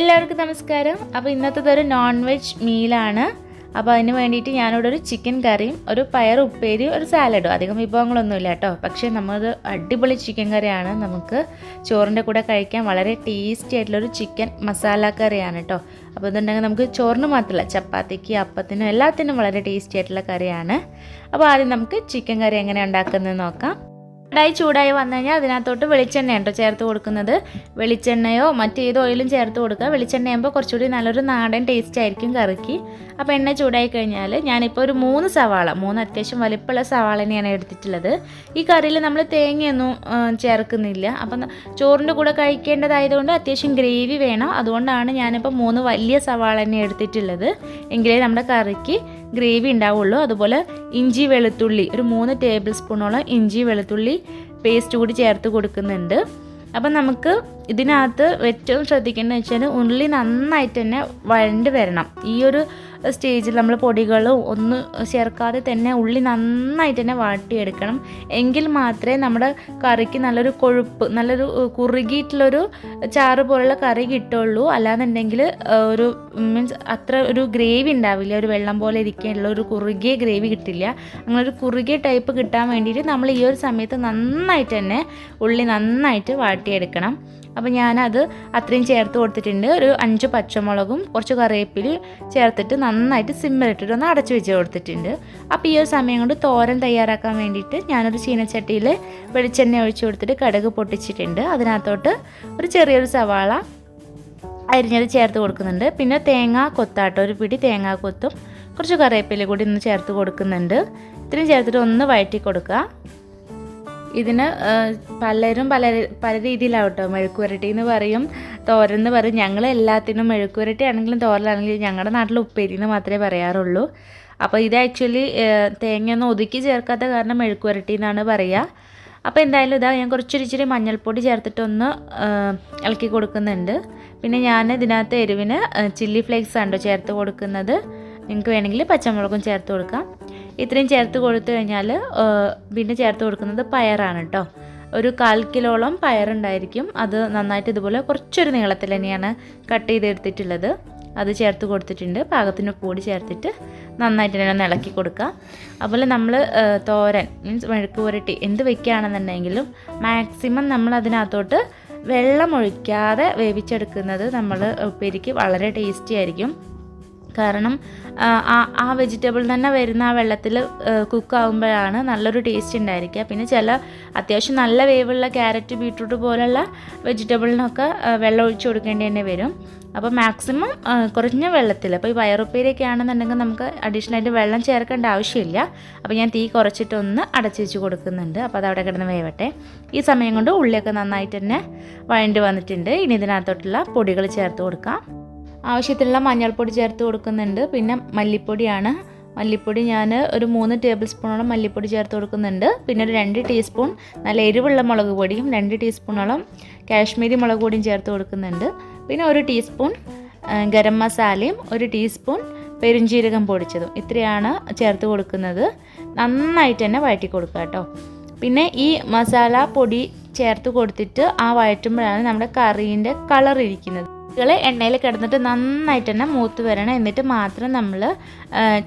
എല്ലാവർക്കും നമസ്കാരം. അപ്പോൾ ഇന്നത്തേതൊരു നോൺ വെജ് മീലാണ്. അപ്പോൾ അതിന് വേണ്ടിയിട്ട് ഞാനിവിടെ ഒരു ചിക്കൻ കറിയും ഒരു പയർ ഉപ്പേരിയും ഒരു സാലഡും, അധികം വിഭവങ്ങളൊന്നുമില്ല കേട്ടോ. പക്ഷേ നമ്മളത് അടിപൊളി ചിക്കൻ കറിയാണ്. നമുക്ക് ചോറിൻ്റെ കൂടെ കഴിക്കാൻ വളരെ ടേസ്റ്റി ആയിട്ടുള്ളൊരു ചിക്കൻ മസാല കറിയാണ് കേട്ടോ. അപ്പോൾ ഇതുണ്ടെങ്കിൽ നമുക്ക് ചോറിന് മാത്രമല്ല, ചപ്പാത്തിക്ക്, അപ്പത്തിനും എല്ലാത്തിനും വളരെ ടേസ്റ്റി ആയിട്ടുള്ള കറിയാണ്. അപ്പോൾ ആദ്യം നമുക്ക് ചിക്കൻ കറി എങ്ങനെ ഉണ്ടാക്കുന്നത് നോക്കാം. കടായി ചൂടായി വന്നു കഴിഞ്ഞാൽ അതിനകത്തോട്ട് വെളിച്ചെണ്ണയാണ് കേട്ടോ ചേർത്ത് കൊടുക്കുന്നത്. വെളിച്ചെണ്ണയോ മറ്റേത് ഓയിലും ചേർത്ത് കൊടുക്കുക. വെളിച്ചെണ്ണയാകുമ്പോൾ കുറച്ചുകൂടി നല്ലൊരു നാടൻ ടേസ്റ്റ് ആയിരിക്കും കറിക്ക്. അപ്പോൾ എണ്ണ ചൂടായി കഴിഞ്ഞാൽ ഞാനിപ്പോൾ ഒരു 3 സവാള, 3 അത്യാവശ്യം വലിപ്പമുള്ള സവാള തന്നെയാണ് എടുത്തിട്ടുള്ളത്. ഈ കറിയിൽ നമ്മൾ തേങ്ങയൊന്നും ചേർക്കുന്നില്ല. അപ്പം ചോറിൻ്റെ കൂടെ കഴിക്കേണ്ടതായതുകൊണ്ട് അത്യാവശ്യം ഗ്രേവി വേണം. അതുകൊണ്ടാണ് ഞാനിപ്പോൾ 3 വലിയ സവാള തന്നെ എടുത്തിട്ടുള്ളത്. എങ്കിലേ നമ്മുടെ കറിക്ക് ഗ്രേവി ഉണ്ടാവുള്ളൂ. അതുപോലെ ഇഞ്ചി വെളുത്തുള്ളി ഒരു 3 ടേബിൾ സ്പൂണോളം ഇഞ്ചി വെളുത്തുള്ളി പേസ്റ്റ് കൂടി ചേർത്ത് കൊടുക്കുന്നുണ്ട്. അപ്പം നമുക്ക് ഇതിനകത്ത് ഏറ്റവും ശ്രദ്ധിക്കേണ്ടതെന്ന് വെച്ചാൽ ഉള്ളി നന്നായിട്ട് തന്നെ വഴണ്ട് വരണം. ഈ ഒരു സ്റ്റേജിൽ നമ്മൾ പൊടികളും ഒന്നും ചേർക്കാതെ തന്നെ ഉള്ളി നന്നായിട്ട് തന്നെ വാട്ടിയെടുക്കണം. എങ്കിൽ മാത്രമേ നമ്മുടെ കറിക്ക് നല്ലൊരു കൊഴുപ്പ്, നല്ലൊരു കുറുകിയിട്ടുള്ളൊരു ചാറ് പോലുള്ള കറി കിട്ടുള്ളൂ. അല്ലാന്നുണ്ടെങ്കിൽ ഒരു മീൻസ് അത്ര ഒരു ഗ്രേവി ഉണ്ടാവില്ല. ഒരു വെള്ളം പോലെ ഇരിക്കാനുള്ള ഒരു കുറുകിയ ഗ്രേവി കിട്ടില്ല. അങ്ങനെ ഒരു കുറുകിയ ടൈപ്പ് കിട്ടാൻ വേണ്ടിയിട്ട് നമ്മൾ ഈ ഒരു സമയത്ത് നന്നായിട്ട് തന്നെ ഉള്ളി നന്നായിട്ട് വാട്ടിയെടുക്കണം. അപ്പോൾ ഞാനത് അത്രയും ചേർത്ത് കൊടുത്തിട്ടുണ്ട്. ഒരു 5 പച്ചമുളകും കുറച്ച് കറിവേപ്പില ചേർത്തിട്ട് നന്നായിട്ട് സിമ്മിലിട്ടിട്ട് ഒന്ന് അടച്ചു വെച്ച് കൊടുത്തിട്ടുണ്ട്. അപ്പോൾ ഈ ഒരു സമയം കൊണ്ട് തോരൻ തയ്യാറാക്കാൻ വേണ്ടിയിട്ട് ഞാനൊരു ചീനച്ചട്ടിയിൽ വെളിച്ചെണ്ണ ഒഴിച്ച് കൊടുത്തിട്ട് കടുക് പൊട്ടിച്ചിട്ടുണ്ട്. അതിനകത്തോട്ട് ഒരു ചെറിയൊരു സവാള അരിഞ്ഞത് ചേർത്ത് കൊടുക്കുന്നുണ്ട്. പിന്നെ തേങ്ങ കൊത്താട്ടോ, ഒരു പിടി തേങ്ങാ കൊത്തും കുറച്ച് കറിവേപ്പില കൂടി ഒന്ന് ചേർത്ത് കൊടുക്കുന്നുണ്ട്. ഇത്രയും ചേർത്തിട്ട് ഒന്ന് വഴറ്റി കൊടുക്കുക. ഇതിന് പലരും പല രീതിയിലാവട്ടോ. മെഴുക്കുവരട്ടി എന്ന് പറയും, തോരൻ എന്ന് പറയും. ഞങ്ങൾ എല്ലാത്തിനും മെഴുക്കുവരട്ടി ആണെങ്കിലും തോരനാണെങ്കിലും ഞങ്ങളുടെ നാട്ടിൽ ഉപ്പേരി എന്ന് മാത്രമേ പറയാറുള്ളൂ. അപ്പോൾ ഇത് ആക്ച്വലി തേങ്ങയൊന്നും ഒതുക്കി ചേർക്കാത്ത കാരണം മെഴുക്കുവരട്ടി എന്നാണ് പറയുക. അപ്പോൾ എന്തായാലും ഇതാ ഞാൻ കുറച്ചൊരിച്ചിരി മഞ്ഞൾപ്പൊടി ചേർത്തിട്ടൊന്ന് ഇളക്കി കൊടുക്കുന്നുണ്ട്. പിന്നെ ഞാൻ ഇതിനകത്ത് എരിവിന് ചില്ലി ഫ്ലേക്സ് ആണ് ചേർത്ത് കൊടുക്കുന്നത്. നിങ്ങൾക്ക് വേണമെങ്കിൽ പച്ചമുളകും ചേർത്ത് കൊടുക്കാം. ഇത്രയും ചേർത്ത് കൊടുത്തു കഴിഞ്ഞാൽ പിന്നെ ചേർത്ത് കൊടുക്കുന്നത് പയറാണ് കേട്ടോ. ഒരു 1/4 കിലോളം പയറുണ്ടായിരിക്കും. അത് നന്നായിട്ട് ഇതുപോലെ കുറച്ചൊരു നീളത്തിൽ തന്നെയാണ് കട്ട് ചെയ്തെടുത്തിട്ടുള്ളത്. അത് ചേർത്ത് കൊടുത്തിട്ടുണ്ട്. പാകത്തിന് കൂടി ചേർത്തിട്ട് നന്നായിട്ട് തന്നെ ഒന്ന് ഇളക്കി കൊടുക്കുക. അതുപോലെ നമ്മൾ തോരൻ മീൻസ് മെഴുക്ക് പുരട്ടി എന്ത് വെക്കുകയാണെന്നുണ്ടെങ്കിലും മാക്സിമം നമ്മൾ അതിനകത്തോട്ട് വെള്ളം ഒഴിക്കാതെ വേവിച്ചെടുക്കുന്നത് നമ്മൾ ഉപ്പേരിക്ക് വളരെ ടേസ്റ്റി ആയിരിക്കും. കാരണം ആ വെജിറ്റബിൾ തന്നെ വരുന്ന ആ വെള്ളത്തിൽ കുക്കാവുമ്പോഴാണ് നല്ലൊരു ടേസ്റ്റ് ഉണ്ടായിരിക്കുക. പിന്നെ ചില അത്യാവശ്യം നല്ല വേവുള്ള ക്യാരറ്റ്, ബീട്രൂട്ട് പോലുള്ള വെജിറ്റബിളിനൊക്കെ വെള്ളം ഒഴിച്ച് കൊടുക്കേണ്ടി തന്നെ വരും. അപ്പോൾ മാക്സിമം കുറഞ്ഞ വെള്ളത്തിൽ, അപ്പോൾ ഈ പയറുപ്പേരിയൊക്കെ ആണെന്നുണ്ടെങ്കിൽ നമുക്ക് അഡീഷണലായിട്ട് വെള്ളം ചേർക്കേണ്ട ആവശ്യമില്ല. അപ്പോൾ ഞാൻ തീ കുറച്ചിട്ടൊന്ന് അടച്ചു വെച്ച് കൊടുക്കുന്നുണ്ട്. അപ്പോൾ അതവിടെ കിടന്ന് വേവട്ടെ. ഈ സമയം കൊണ്ട് ഉള്ളിയൊക്കെ നന്നായിട്ട് തന്നെ വഴണ്ട് വന്നിട്ടുണ്ട്. ഇനി ഇതിനകത്തോട്ടുള്ള പൊടികൾ ചേർത്ത് കൊടുക്കാം. ആവശ്യത്തിനുള്ള മഞ്ഞൾപ്പൊടി ചേർത്ത് കൊടുക്കുന്നുണ്ട്. പിന്നെ മല്ലിപ്പൊടിയാണ്. മല്ലിപ്പൊടി ഞാൻ ഒരു 3 ടേബിൾ സ്പൂണോളം മല്ലിപ്പൊടി ചേർത്ത് കൊടുക്കുന്നുണ്ട്. പിന്നെ ഒരു 2 ടീസ്പൂൺ നല്ല എരിവുള്ള മുളക് പൊടിയും 2 ടീസ്പൂണോളം കാശ്മീരി മുളക് പൊടിയും ചേർത്ത് കൊടുക്കുന്നുണ്ട്. പിന്നെ 1 ടീസ്പൂൺ ഗരം മസാലയും 1 ടീസ്പൂൺ പെരുംജീരകം പൊടിച്ചതും ഇത്രയാണ് ചേർത്ത് കൊടുക്കുന്നത്. നന്നായിട്ട് തന്നെ വഴറ്റി കൊടുക്കുക കേട്ടോ. പിന്നെ ഈ മസാല പൊടി ചേർത്ത് കൊടുത്തിട്ട് ആ വഴറ്റുമ്പോഴാണ് നമ്മുടെ കറീൻ്റെ കളർ ഇരിക്കുന്നത്. എണ്ണയിൽ കിടന്നിട്ട് നന്നായിട്ട് തന്നെ മൂത്ത് വരണം. എന്നിട്ട് മാത്രം നമ്മൾ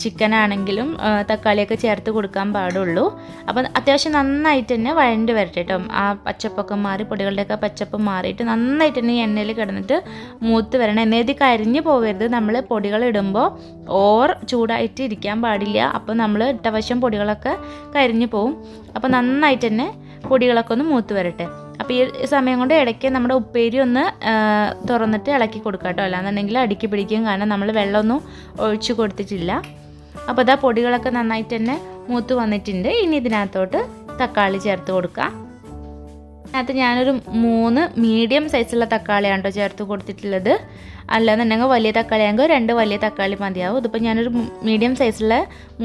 ചിക്കനാണെങ്കിലും തക്കാളിയൊക്കെ ചേർത്ത് കൊടുക്കാൻ പാടുള്ളൂ. അപ്പം അത്യാവശ്യം നന്നായിട്ട് തന്നെ വഴണ്ട് വരട്ടെ കേട്ടോ. ആ പച്ചപ്പൊക്കെ മാറി, പൊടികളുടെയൊക്കെ പച്ചപ്പ് മാറിയിട്ട് നന്നായിട്ട് തന്നെ ഈ എണ്ണയിൽ കിടന്നിട്ട് മൂത്ത് വരണം. എന്നിട്ട് കരിഞ്ഞു പോകരുത്. നമ്മൾ പൊടികൾ ഇടുമ്പോൾ ഓവർ ചൂടായിട്ട് ഇരിക്കാൻ പാടില്ല. അപ്പോൾ നമ്മൾ ഇട്ട വശം പൊടികളൊക്കെ കരിഞ്ഞു പോവും. അപ്പോൾ നന്നായിട്ട് തന്നെ പൊടികളൊക്കെ ഒന്ന് മൂത്ത് വരട്ടെ. അപ്പോൾ ഈ സമയം കൊണ്ട് ഇടയ്ക്ക് നമ്മുടെ ഉപ്പേരി ഒന്ന് തുറന്നിട്ട് ഇളക്കി കൊടുക്കുക കേട്ടോ. അല്ലാന്നുണ്ടെങ്കിൽ അടുക്കി പിടിക്കും. കാരണം നമ്മൾ വെള്ളമൊന്നും ഒഴിച്ച് കൊടുത്തിട്ടില്ല. അപ്പോൾ അതാ പൊടികളൊക്കെ നന്നായിട്ട് തന്നെ മൂത്ത് വന്നിട്ടുണ്ട്. ഇനി ഇതിനകത്തോട്ട് തക്കാളി ചേർത്ത് കൊടുക്കുക. അതിനകത്ത് ഞാനൊരു 3 മീഡിയം സൈസുള്ള തക്കാളിയാണ് കേട്ടോ ചേർത്ത് കൊടുത്തിട്ടുള്ളത്. അല്ലാന്നുണ്ടെങ്കിൽ വലിയ തക്കാളിയാണെങ്കിൽ 2 വലിയ തക്കാളി മതിയാവും. ഇതിപ്പോൾ ഞാനൊരു മീഡിയം സൈസുള്ള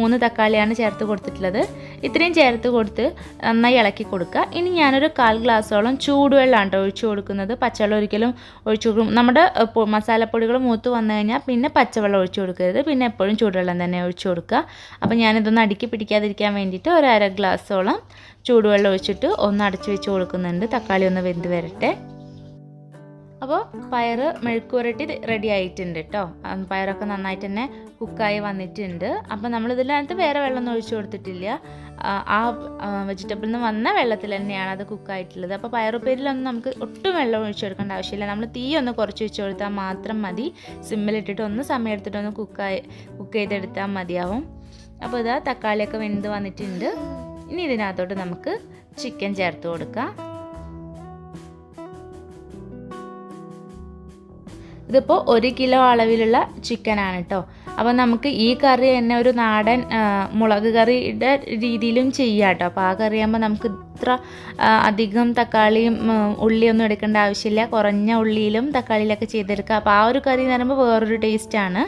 3 തക്കാളിയാണ് ചേർത്ത് കൊടുത്തിട്ടുള്ളത്. ഇത്രയും ചേർത്ത് കൊടുത്ത് നന്നായി ഇളക്കി കൊടുക്കുക. ഇനി ഞാനൊരു 1/4 ഗ്ലാസ്സോളം ചൂടുവെള്ളമാണ് കേട്ടോ ഒഴിച്ചു കൊടുക്കുന്നത്. പച്ചവെള്ളം ഒരിക്കലും ഒഴിച്ചു കൊടുക്കും. നമ്മുടെ മസാലപ്പൊടികൾ മൂത്ത് വന്നു കഴിഞ്ഞാൽ പിന്നെ പച്ചവെള്ളം ഒഴിച്ചു കൊടുക്കരുത്. പിന്നെ എപ്പോഴും ചൂടുവെള്ളം തന്നെ ഒഴിച്ചു കൊടുക്കുക. അപ്പോൾ ഞാനിതൊന്ന് അടുക്കി പിടിക്കാതിരിക്കാൻ വേണ്ടിയിട്ട് ഒരു 1/2 ഗ്ലാസ്സോളം ചൂടുവെള്ളം ഒഴിച്ചിട്ട് ഒന്ന് അടച്ചു വെച്ച് കൊടുക്കുന്നുണ്ട്. തക്കാളി ഒന്ന് വെന്ത് വരട്ടെ. അപ്പോൾ പയർ മെഴുക്കുവരട്ടി റെഡി ആയിട്ടുണ്ട് കേട്ടോ. പയറൊക്കെ നന്നായിട്ട് തന്നെ കുക്കായി വന്നിട്ടുണ്ട്. അപ്പോൾ നമ്മളിതിനകത്ത് വേറെ വെള്ളമൊന്നും ഒഴിച്ചു കൊടുത്തിട്ടില്ല. ആ വെജിറ്റബിളിൽ നിന്ന് വന്ന വെള്ളത്തിൽ തന്നെയാണ് അത് കുക്കായിട്ടുള്ളത്. അപ്പോൾ പയറുപ്പേരിലൊന്നും നമുക്ക് ഒട്ടും വെള്ളം ഒഴിച്ചു കൊടുക്കേണ്ട ആവശ്യമില്ല. നമ്മൾ തീ ഒന്ന് കുറച്ച് വെച്ച് കൊടുത്താൽ മാത്രം മതി. സിമ്മിലിട്ടിട്ട് ഒന്ന് സമയം എടുത്തിട്ടൊന്ന് കുക്ക് ചെയ്തെടുത്താൽ മതിയാവും. അപ്പോൾ ഇതാ തക്കാളിയൊക്കെ വെന്ത് വന്നിട്ടുണ്ട്. ഇനി ഇതിനകത്തോട്ട് നമുക്ക് ചിക്കൻ ചേർത്ത് കൊടുക്കാം. ഇതിപ്പോൾ 1 കിലോ അളവിലുള്ള ചിക്കനാണ് കേട്ടോ. അപ്പോൾ നമുക്ക് ഈ കറി തന്നെ ഒരു നാടൻ മുളക് കറിയുടെ രീതിയിലും ചെയ്യാം കേട്ടോ. അപ്പോൾ ആ കറിയാകുമ്പോൾ നമുക്ക് ഇത്ര അധികം തക്കാളിയും ഉള്ളിയൊന്നും എടുക്കേണ്ട ആവശ്യമില്ല. കുറഞ്ഞ ഉള്ളിയിലും തക്കാളിയിലൊക്കെ ചെയ്തെടുക്കുക. അപ്പോൾ ആ ഒരു കറി എന്ന് പറയുമ്പോൾ വേറൊരു ടേസ്റ്റാണ്.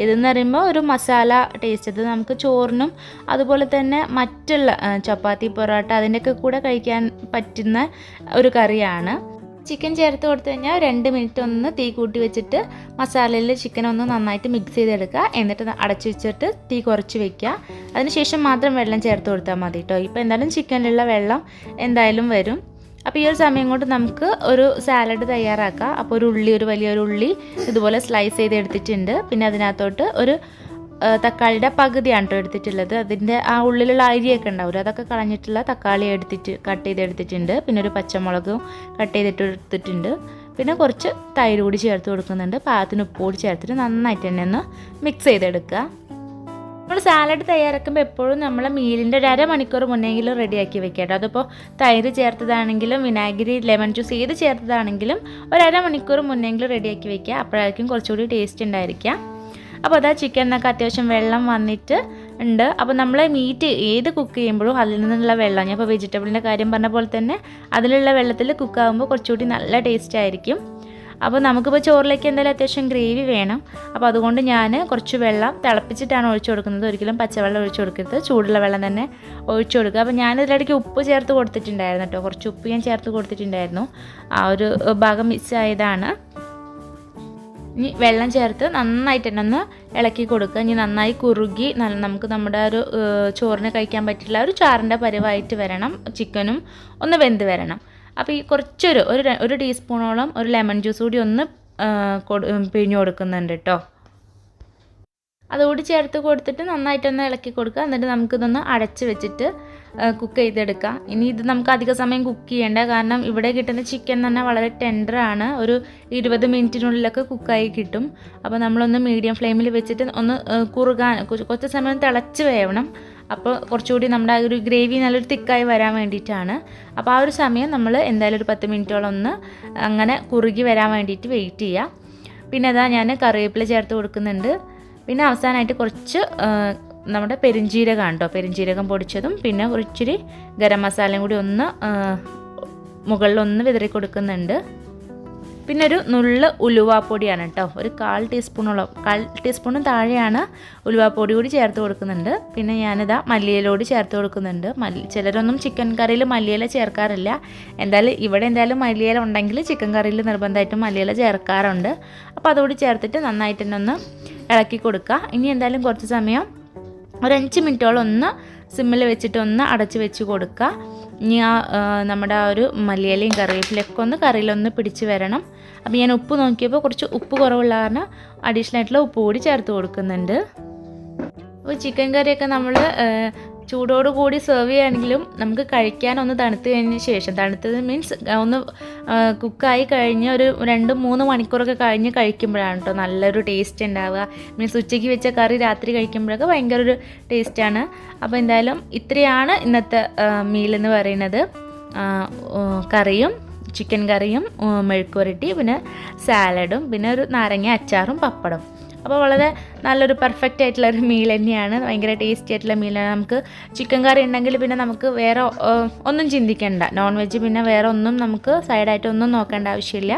ഇതെന്ന് പറയുമ്പോൾ ഒരു മസാല ടേസ്റ്റ്. ഇത് നമുക്ക് ചോറിനും അതുപോലെ തന്നെ മറ്റുള്ള ചപ്പാത്തി, പൊറോട്ട അതിൻ്റെയൊക്കെ കൂടെ കഴിക്കാൻ പറ്റുന്ന ഒരു കറിയാണ്. ചിക്കൻ ചേർത്ത് കൊടുത്തു കഴിഞ്ഞാൽ 2 മിനിറ്റ് ഒന്ന് തീ കൂട്ടി വെച്ചിട്ട് മസാലയിൽ ചിക്കൻ ഒന്ന് നന്നായിട്ട് മിക്സ് ചെയ്തെടുക്കുക. എന്നിട്ട് അടച്ചു വെച്ചിട്ട് തീ കുറച്ച് വെക്കുക. അതിനുശേഷം മാത്രം വെള്ളം ചേർത്ത് കൊടുത്താൽ മതി കേട്ടോ. ഇപ്പോൾ എന്തായാലും ചിക്കനിലുള്ള വെള്ളം എന്തായാലും വരും. അപ്പോൾ ഈ ഒരു സമയം കൊണ്ട് നമുക്ക് ഒരു സാലഡ് തയ്യാറാക്കാം. അപ്പോൾ ഒരു വലിയൊരു ഉള്ളി ഇതുപോലെ സ്ലൈസ് ചെയ്ത് എടുത്തിട്ടുണ്ട്. പിന്നെ അതിനകത്തോട്ട് ഒരു തക്കാളിയുടെ പകുതിയാണ് കേട്ടോ എടുത്തിട്ടുള്ളത്. അതിൻ്റെ ആ ഉള്ളിലുള്ള അരിയൊക്കെ ഉണ്ടാവില്ല, അതൊക്കെ കളഞ്ഞിട്ടുള്ള തക്കാളി കട്ട് ചെയ്തെടുത്തിട്ടുണ്ട്. പിന്നെ ഒരു പച്ചമുളകും കട്ട് ചെയ്തിട്ടെടുത്തിട്ടുണ്ട്. പിന്നെ കുറച്ച് തൈര് കൂടി ചേർത്ത് കൊടുക്കുന്നുണ്ട്. പാകത്തിന് ഉപ്പ് കൂടി ചേർത്തിട്ട് നന്നായിട്ട് തന്നെ ഒന്ന് മിക്സ് ചെയ്തെടുക്കുക. നമ്മൾ സാലഡ് തയ്യാറാക്കുമ്പോൾ എപ്പോഴും നമ്മൾ മീലിൻ്റെ ഒരു അരമണിക്കൂർ മുന്നെങ്കിലും റെഡിയാക്കി വെക്കുക കേട്ടോ. അതിപ്പോൾ തൈര് ചേർത്തതാണെങ്കിലും വിനാഗിരി ലെമൺ ജ്യൂസ് ഏത് ചേർത്തതാണെങ്കിലും ഒരു അരമണിക്കൂർ മുന്നെങ്കിലും റെഡിയാക്കി വെക്കുക. അപ്പോഴായിരിക്കും കുറച്ചുകൂടി ടേസ്റ്റ് ഉണ്ടായിരിക്കുക. അപ്പോൾ അതാ ചിക്കനൊക്കെ അത്യാവശ്യം വെള്ളം വന്നിട്ട് ഉണ്ട്. അപ്പോൾ നമ്മൾ മീറ്റ് ഏത് കുക്ക് ചെയ്യുമ്പോഴും അതിൽ നിന്നുള്ള വെള്ളം, ഞാൻ ഇപ്പോൾ വെജിറ്റബിളിൻ്റെ കാര്യം പറഞ്ഞ പോലെ തന്നെ അതിലുള്ള വെള്ളത്തിൽ കുക്കാകുമ്പോൾ കുറച്ചുകൂടി നല്ല ടേസ്റ്റ് ആയിരിക്കും. അപ്പോൾ നമുക്കിപ്പോൾ ചോറിലേക്ക് എന്തായാലും അത്യാവശ്യം ഗ്രേവി വേണം. അപ്പോൾ അതുകൊണ്ട് ഞാൻ കുറച്ച് വെള്ളം തിളപ്പിച്ചിട്ടാണ് ഒഴിച്ചു കൊടുക്കുന്നത്. ഒരിക്കലും പച്ചവെള്ളം ഒഴിച്ചു കൊടുക്കരുത്, ചൂടുള്ള വെള്ളം തന്നെ ഒഴിച്ചു കൊടുക്കുക. അപ്പോൾ ഞാനിതിലിടയ്ക്ക് ഉപ്പ് ചേർത്ത് കൊടുത്തിട്ടുണ്ടായിരുന്നു കേട്ടോ. കുറച്ച് ഉപ്പ് ഞാൻ ചേർത്ത് കൊടുത്തിട്ടുണ്ടായിരുന്നു. ആ ഒരു ഭാഗം മിസ്സായതാണ്. ഇനി വെള്ളം ചേർത്ത് നന്നായിട്ട് തന്നെ ഒന്ന് ഇളക്കി കൊടുക്കുക. ഇനി നന്നായി കുറുകി നമുക്ക് നമ്മുടെ ഒരു ചോറിന് കഴിക്കാൻ പറ്റില്ല ഒരു ചാറിൻ്റെ പരുവായിട്ട് വരണം. ചിക്കനും ഒന്ന് വെന്ത് വരണം. അപ്പോൾ ഈ ഒരു ടീസ്പൂണോളം ഒരു ലെമൺ ജ്യൂസ് കൂടി ഒന്ന് പിഴിഞ്ഞു കൊടുക്കുന്നുണ്ട് കേട്ടോ. അതുകൂടി ചേർത്ത് കൊടുത്തിട്ട് നന്നായിട്ടൊന്ന് ഇളക്കി കൊടുക്കുക. എന്നിട്ട് നമുക്കിതൊന്ന് അടച്ച് വെച്ചിട്ട് കുക്ക് ചെയ്തെടുക്കാം. ഇനി ഇത് നമുക്ക് അധിക സമയം കുക്ക് ചെയ്യേണ്ട, കാരണം ഇവിടെ കിട്ടുന്ന ചിക്കൻ തന്നെ വളരെ ടെൻഡറാണ്. ഒരു 20 മിനിറ്റിനുള്ളിലൊക്കെ കുക്കായി കിട്ടും. അപ്പോൾ നമ്മളൊന്ന് മീഡിയം ഫ്ലെയിമിൽ വെച്ചിട്ട് ഒന്ന് കുറച്ച് സമയം തിളച്ച് വേവണം. അപ്പോൾ കുറച്ചുകൂടി നമ്മുടെ ഒരു ഗ്രേവി നല്ലൊരു തിക്കായി വരാൻ വേണ്ടിയിട്ടാണ്. അപ്പോൾ ആ ഒരു സമയം നമ്മൾ എന്തായാലും ഒരു 10 മിനിറ്റോളം ഒന്ന് അങ്ങനെ കുറുകി വരാൻ വേണ്ടിയിട്ട് വെയിറ്റ് ചെയ്യുക. പിന്നെ അതാ ഞാൻ കറിവേപ്പില ചേർത്ത് കൊടുക്കുന്നുണ്ട്. പിന്നെ അവസാനമായിട്ട് കുറച്ച് നമ്മുടെ പെരുംജീരകം കേട്ടോ, പെരുംജീരകം പൊടിച്ചതും പിന്നെ ഒരിച്ചിരി ഗരം മസാലയും കൂടി ഒന്ന് മുകളിലൊന്ന് വിതറി കൊടുക്കുന്നുണ്ട്. പിന്നെ ഒരു നുള്ള് ഉലുവാപ്പൊടിയാണ് കേട്ടോ, ഒരു 1/4 ടീസ്പൂണും താഴെയാണ് ഉലുവാപ്പൊടി കൂടി ചേർത്ത് കൊടുക്കുന്നുണ്ട്. പിന്നെ ഞാനിതാ മല്ലിയിലോട് ചേർത്ത് കൊടുക്കുന്നുണ്ട്. ചിലരൊന്നും ചിക്കൻ കറിയിൽ മല്ലിയില ചേർക്കാറില്ല. ഇവിടെ എന്തായാലും മല്ലിയില ഉണ്ടെങ്കിൽ ചിക്കൻ കറിയിൽ നിർബന്ധമായിട്ടും മല്ലിയില ചേർക്കാറുണ്ട്. അപ്പോൾ അതുകൂടി ചേർത്തിട്ട് നന്നായിട്ട് തന്നെ ഒന്ന് ഇളക്കി കൊടുക്കുക. ഇനി എന്തായാലും കുറച്ച് സമയം ഒരു 5 മിനിറ്റോളം ഒന്ന് സിമ്മിൽ വെച്ചിട്ട് ഒന്ന് അടച്ച് വെച്ച് കൊടുക്കുക. ഇനി നമ്മുടെ ആ ഒരു മല്ലിയിലയും കറിവേപ്പിലൊക്കെ ഒന്ന് കറിയിലൊന്ന് പിടിച്ച് വരണം. അപ്പോൾ ഞാൻ ഉപ്പ് നോക്കിയപ്പോൾ കുറച്ച് ഉപ്പ് കുറവുള്ള കാരണം അഡീഷണൽ ആയിട്ടുള്ള ഉപ്പ് കൂടി ചേർത്ത് കൊടുക്കുന്നുണ്ട്. അപ്പോൾ ചിക്കൻ കറിയൊക്കെ നമ്മൾ ചൂടോടുകൂടി സെർവ് ചെയ്യുകയാണെങ്കിലും നമുക്ക് കഴിക്കാൻ ഒന്ന് തണുത്ത് കഴിഞ്ഞ ശേഷം, തണുത്തത് മീൻസ് ഒന്ന് കുക്കായി കഴിഞ്ഞ് ഒരു 2-3 മണിക്കൂറൊക്കെ കഴിഞ്ഞ് കഴിക്കുമ്പോഴാണ് കേട്ടോ നല്ലൊരു ടേസ്റ്റ് ഉണ്ടാവുക. മീൻസ് ഉച്ചയ്ക്ക് വെച്ച കറി രാത്രി കഴിക്കുമ്പോഴൊക്കെ ഭയങ്കര ഒരു ടേസ്റ്റാണ്. അപ്പോൾ എന്തായാലും ഇത്രയാണ് ഇന്നത്തെ മീൽ എന്ന് പറയുന്നത്. കറിയും ചിക്കൻ കറിയും മെഴുക്കുവരട്ടി പിന്നെ സാലഡും പിന്നെ ഒരു നാരങ്ങ അച്ചാറും പപ്പടം. അപ്പോൾ വളരെ നല്ലൊരു പെർഫെക്റ്റ് ആയിട്ടുള്ളൊരു മീൽ തന്നെയാണ്. ഭയങ്കര ടേസ്റ്റി ആയിട്ടുള്ള മീലാണ്. നമുക്ക് ചിക്കൻ കറി ഉണ്ടെങ്കിൽ പിന്നെ നമുക്ക് വേറെ ഒന്നും ചിന്തിക്കേണ്ട. നോൺ വെജ് പിന്നെ വേറെ ഒന്നും നമുക്ക് സൈഡായിട്ടൊന്നും നോക്കേണ്ട ആവശ്യമില്ല.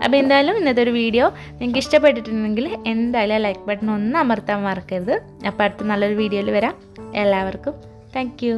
അപ്പോൾ എന്തായാലും ഇന്നത്തെ ഒരു വീഡിയോ നിങ്ങൾക്ക് ഇഷ്ടപ്പെട്ടിട്ടുണ്ടെങ്കിൽ എന്തായാലും ലൈക്ക് ബട്ടൺ ഒന്ന് അമർത്താൻ മറക്കരുത്. അപ്പോൾ അടുത്ത നല്ലൊരു വീഡിയോയിൽ വരാം. എല്ലാവർക്കും താങ്ക് യു.